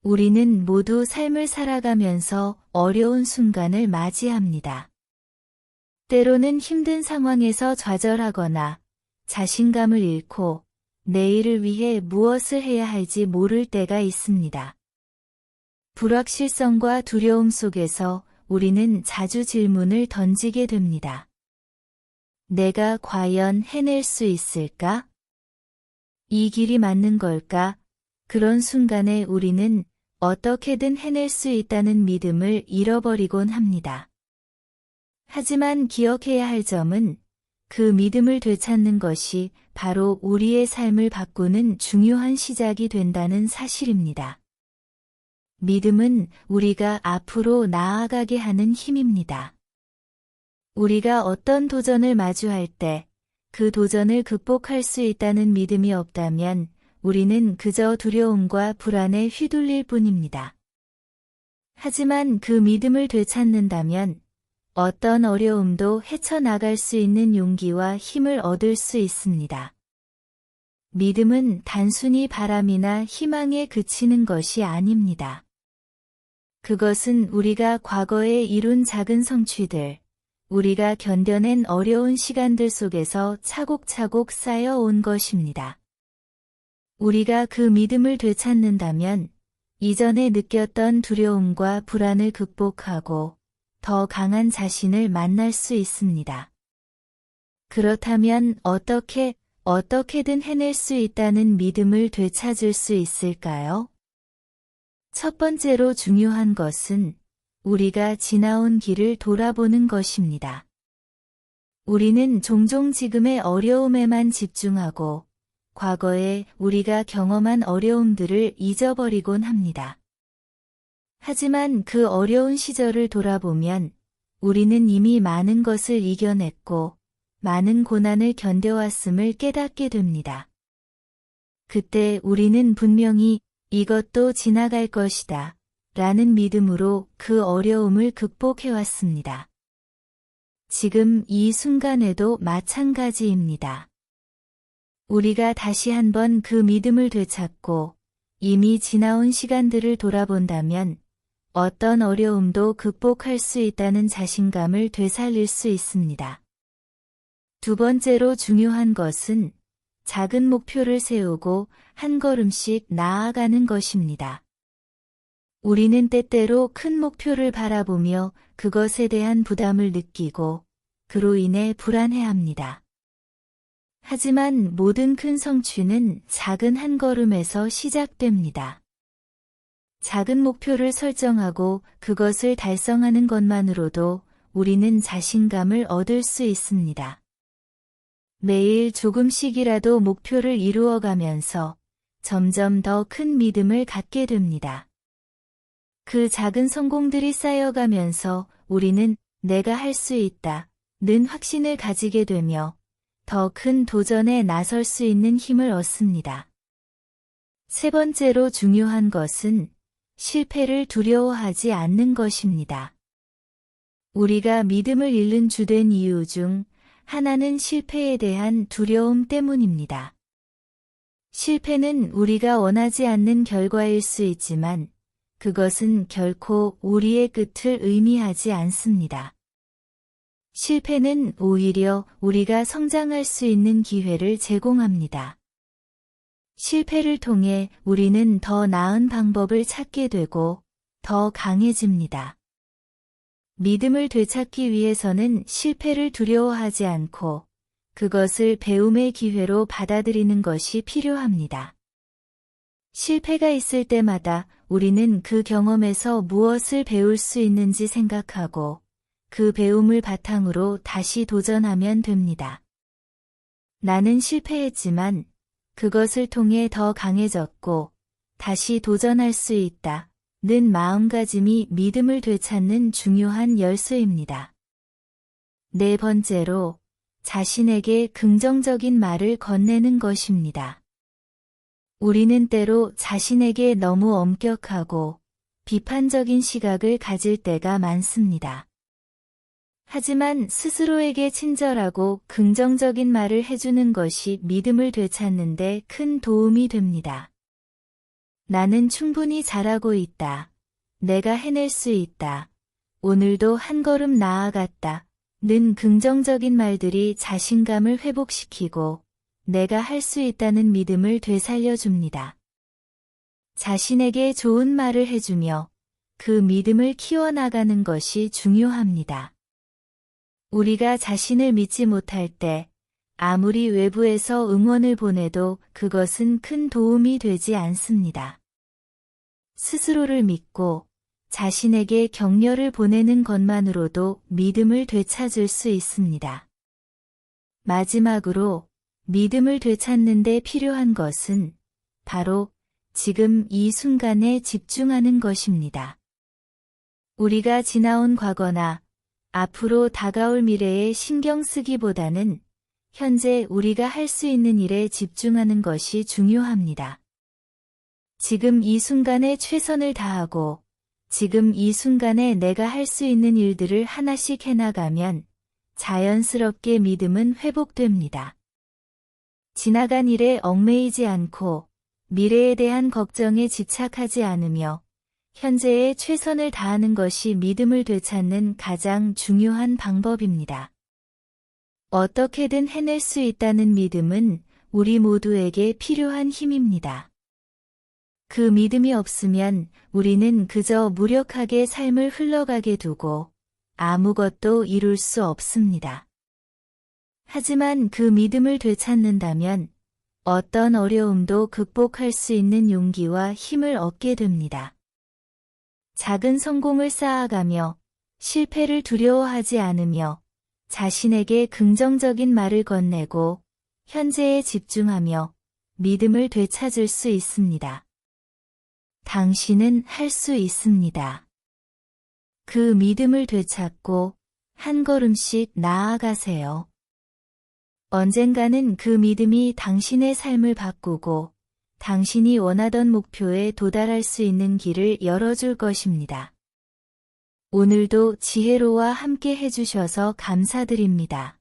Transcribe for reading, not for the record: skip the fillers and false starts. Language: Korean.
우리는 모두 삶을 살아가면서 어려운 순간을 맞이합니다. 때로는 힘든 상황에서 좌절하거나 자신감을 잃고 내일을 위해 무엇을 해야 할지 모를 때가 있습니다. 불확실성과 두려움 속에서 우리는 자주 질문을 던지게 됩니다. 내가 과연 해낼 수 있을까? 이 길이 맞는 걸까? 그런 순간에 우리는 어떻게든 해낼 수 있다는 믿음을 잃어버리곤 합니다. 하지만 기억해야 할 점은 그 믿음을 되찾는 것이 바로 우리의 삶을 바꾸는 중요한 시작이 된다는 사실입니다. 믿음은 우리가 앞으로 나아가게 하는 힘입니다. 우리가 어떤 도전을 마주할 때 그 도전을 극복할 수 있다는 믿음이 없다면 우리는 그저 두려움과 불안에 휘둘릴 뿐입니다. 하지만 그 믿음을 되찾는다면 어떤 어려움도 헤쳐나갈 수 있는 용기와 힘을 얻을 수 있습니다. 믿음은 단순히 바람이나 희망에 그치는 것이 아닙니다. 그것은 우리가 과거에 이룬 작은 성취들, 우리가 견뎌낸 어려운 시간들 속에서 차곡차곡 쌓여온 것입니다. 우리가 그 믿음을 되찾는다면 이전에 느꼈던 두려움과 불안을 극복하고 더 강한 자신을 만날 수 있습니다. 그렇다면 어떻게든 해낼 수 있다는 믿음을 되찾을 수 있을까요? 첫 번째로 중요한 것은 우리가 지나온 길을 돌아보는 것입니다. 우리는 종종 지금의 어려움에만 집중하고 과거에 우리가 경험한 어려움들을 잊어버리곤 합니다. 하지만 그 어려운 시절을 돌아보면 우리는 이미 많은 것을 이겨냈고 많은 고난을 견뎌왔음을 깨닫게 됩니다. 그때 우리는 분명히 이것도 지나갈 것이다 라는 믿음으로 그 어려움을 극복해왔습니다. 지금 이 순간에도 마찬가지입니다. 우리가 다시 한번 그 믿음을 되찾고 이미 지나온 시간들을 돌아본다면 어떤 어려움도 극복할 수 있다는 자신감을 되살릴 수 있습니다. 두 번째로 중요한 것은 작은 목표를 세우고 한 걸음씩 나아가는 것입니다. 우리는 때때로 큰 목표를 바라보며 그것에 대한 부담을 느끼고 그로 인해 불안해합니다. 하지만 모든 큰 성취는 작은 한 걸음에서 시작됩니다. 작은 목표를 설정하고 그것을 달성하는 것만으로도 우리는 자신감을 얻을 수 있습니다. 매일 조금씩이라도 목표를 이루어가면서 점점 더 큰 믿음을 갖게 됩니다. 그 작은 성공들이 쌓여가면서 우리는 내가 할 수 있다는 확신을 가지게 되며 더 큰 도전에 나설 수 있는 힘을 얻습니다. 세 번째로 중요한 것은 실패를 두려워하지 않는 것입니다. 우리가 믿음을 잃는 주된 이유 중 하나는 실패에 대한 두려움 때문입니다. 실패는 우리가 원하지 않는 결과일 수 있지만 그것은 결코 우리의 끝을 의미하지 않습니다. 실패는 오히려 우리가 성장할 수 있는 기회를 제공합니다. 실패를 통해 우리는 더 나은 방법을 찾게 되고 더 강해집니다. 믿음을 되찾기 위해서는 실패를 두려워하지 않고 그것을 배움의 기회로 받아들이는 것이 필요합니다. 실패가 있을 때마다 우리는 그 경험에서 무엇을 배울 수 있는지 생각하고 그 배움을 바탕으로 다시 도전하면 됩니다. 나는 실패했지만 그것을 통해 더 강해졌고 다시 도전할 수 있다는 마음가짐이 믿음을 되찾는 중요한 열쇠입니다. 네 번째로 자신에게 긍정적인 말을 건네는 것입니다. 우리는 때로 자신에게 너무 엄격하고 비판적인 시각을 가질 때가 많습니다. 하지만 스스로에게 친절하고 긍정적인 말을 해주는 것이 믿음을 되찾는 데 큰 도움이 됩니다. 나는 충분히 잘하고 있다. 내가 해낼 수 있다. 오늘도 한 걸음 나아갔다. 는 긍정적인 말들이 자신감을 회복시키고 내가 할 수 있다는 믿음을 되살려줍니다. 자신에게 좋은 말을 해주며 그 믿음을 키워나가는 것이 중요합니다. 우리가 자신을 믿지 못할 때 아무리 외부에서 응원을 보내도 그것은 큰 도움이 되지 않습니다. 스스로를 믿고 자신에게 격려를 보내는 것만으로도 믿음을 되찾을 수 있습니다. 마지막으로 믿음을 되찾는 데 필요한 것은 바로 지금 이 순간에 집중하는 것입니다. 우리가 지나온 과거나 앞으로 다가올 미래에 신경 쓰기보다는 현재 우리가 할 수 있는 일에 집중하는 것이 중요합니다. 지금 이 순간에 최선을 다하고 지금 이 순간에 내가 할 수 있는 일들을 하나씩 해나가면 자연스럽게 믿음은 회복됩니다. 지나간 일에 얽매이지 않고 미래에 대한 걱정에 집착하지 않으며 현재에 최선을 다하는 것이 믿음을 되찾는 가장 중요한 방법입니다. 어떻게든 해낼 수 있다는 믿음은 우리 모두에게 필요한 힘입니다. 그 믿음이 없으면 우리는 그저 무력하게 삶을 흘러가게 두고 아무것도 이룰 수 없습니다. 하지만 그 믿음을 되찾는다면 어떤 어려움도 극복할 수 있는 용기와 힘을 얻게 됩니다. 작은 성공을 쌓아가며 실패를 두려워하지 않으며 자신에게 긍정적인 말을 건네고 현재에 집중하며 믿음을 되찾을 수 있습니다. 당신은 할 수 있습니다. 그 믿음을 되찾고 한 걸음씩 나아가세요. 언젠가는 그 믿음이 당신의 삶을 바꾸고 당신이 원하던 목표에 도달할 수 있는 길을 열어줄 것입니다. 오늘도 지혜로와 함께 해주셔서 감사드립니다.